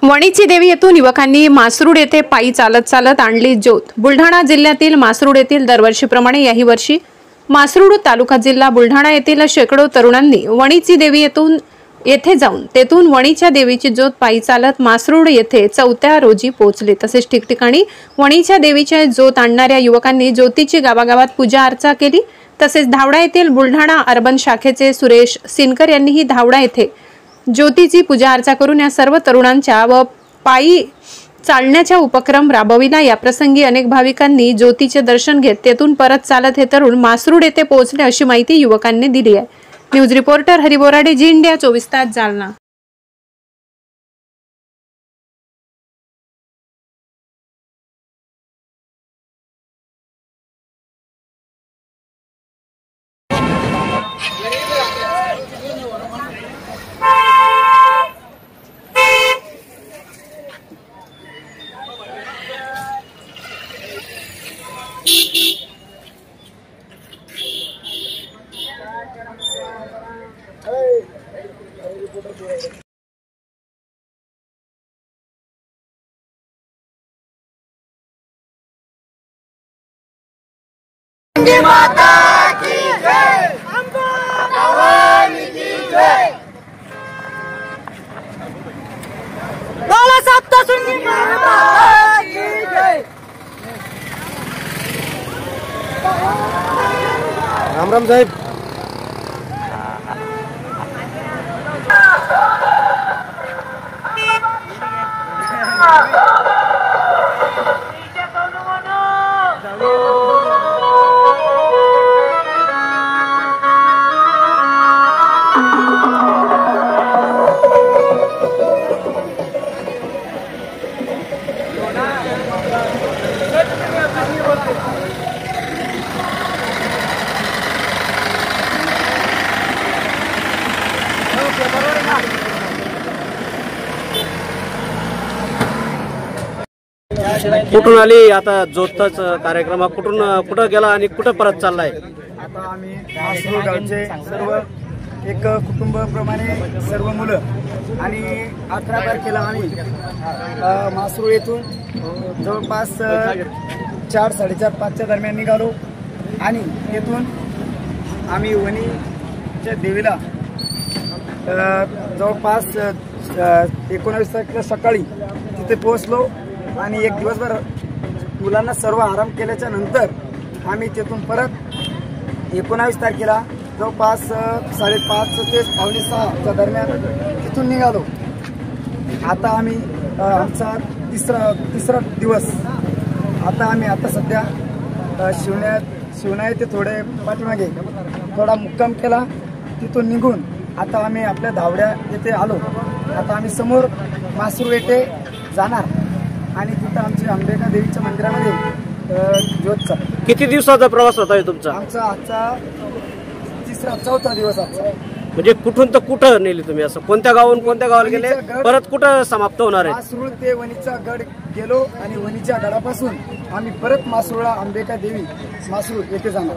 वणीची देवी येथून युवकांनी मासरूड येथे पायी चालत आणली ज्योत। बुलढाणा जिल्ह्यातील मासरूड येथील दरवर्षीप्रमाणे याही वर्षी मासरूड तालुका जिल्हा बुलढाणा येथील शेकडो तरुणांनी वणीची देवी येथे जाऊन तेथून वणीच्या देवीची ज्योत पायी चालत मासरूड येथे 4 रोजी पोहोचले। तसेच ठिकठिकाणी वणीच्या देवीची ज्योत आणणाऱ्या युवकांनी ज्योतीची गावागावात पूजा अर्चा केली। तसेच धावडा येथील बुलढाणा अर्बन शाखेचे सुरेश सिनकर यांनीही धावडा येथे ज्योतीची पूजा अर्चा करून या सर्व तरुणांच्या व पायी चालण्याचा उपक्रम राबविला। या प्रसंगी अनेक भाविकांनी ज्योतीचे दर्शन घेत तेथून परत चालत हे तरुण मासरूड येथे पोहोचले अशी माहिती युवकांनी दिली आहे। न्यूज रिपोर्टर हरी बोराडे, जी इंडिया 24 तास, जालना। माता की जय, अंबा भवानी की जय, बाला सप्तशृंगी माता की जय। राम राम साहेब। कुठून आली आता ज्योतच कार्यक्रम कुठं गेला आणि कुठं परत चाललाय? आता आम्ही मासरूड गावचे सर्व एक कुटुंबाप्रमाणे सर्व मुलं आणि 18 तारखेला आम्ही मासरूड येथून जवळपास 4, 4:30, 5च्या दरम्यान निघालो आणि येथून आम्ही वणीच्या देवीला जवळपास 19 तारखेला सकाळी तिथे पोहोचलो आणि एक दिवसभर मुलांना सर्व आराम केल्याच्या नंतर आम्ही तिथून परत 19 तारखेला जवळपास 5:30 ते 5:45च्या दरम्यान तिथून निघालो। आता आम्ही आमचा तिसरा दिवस। आता आम्ही सध्या शिवना येथे थोडे पाठीमागे थोडा मुक्काम केला। तिथून निघून आता आम्ही आपल्या धावड्या येथे आलो। आता आम्ही समोर मासरूड येथे जाणार आणि तिथं आमच्या अंबिका देवीच्या मंदिरामध्ये ज्योतचा। किती दिवसाचा प्रवास होता तुमचा? आमचा आजचा 4था दिवस आजचा। म्हणजे कुठून तर कुठं नेली तुम्ही? असं कोणत्या गावाला गेले, परत कुठं समाप्त होणार आहे? मासरूड ते वणीचा गड गेलो आणि वणीच्या गडापासून आम्ही परत मासरूडला अंबिका देवी मासरूड येथे जाणार।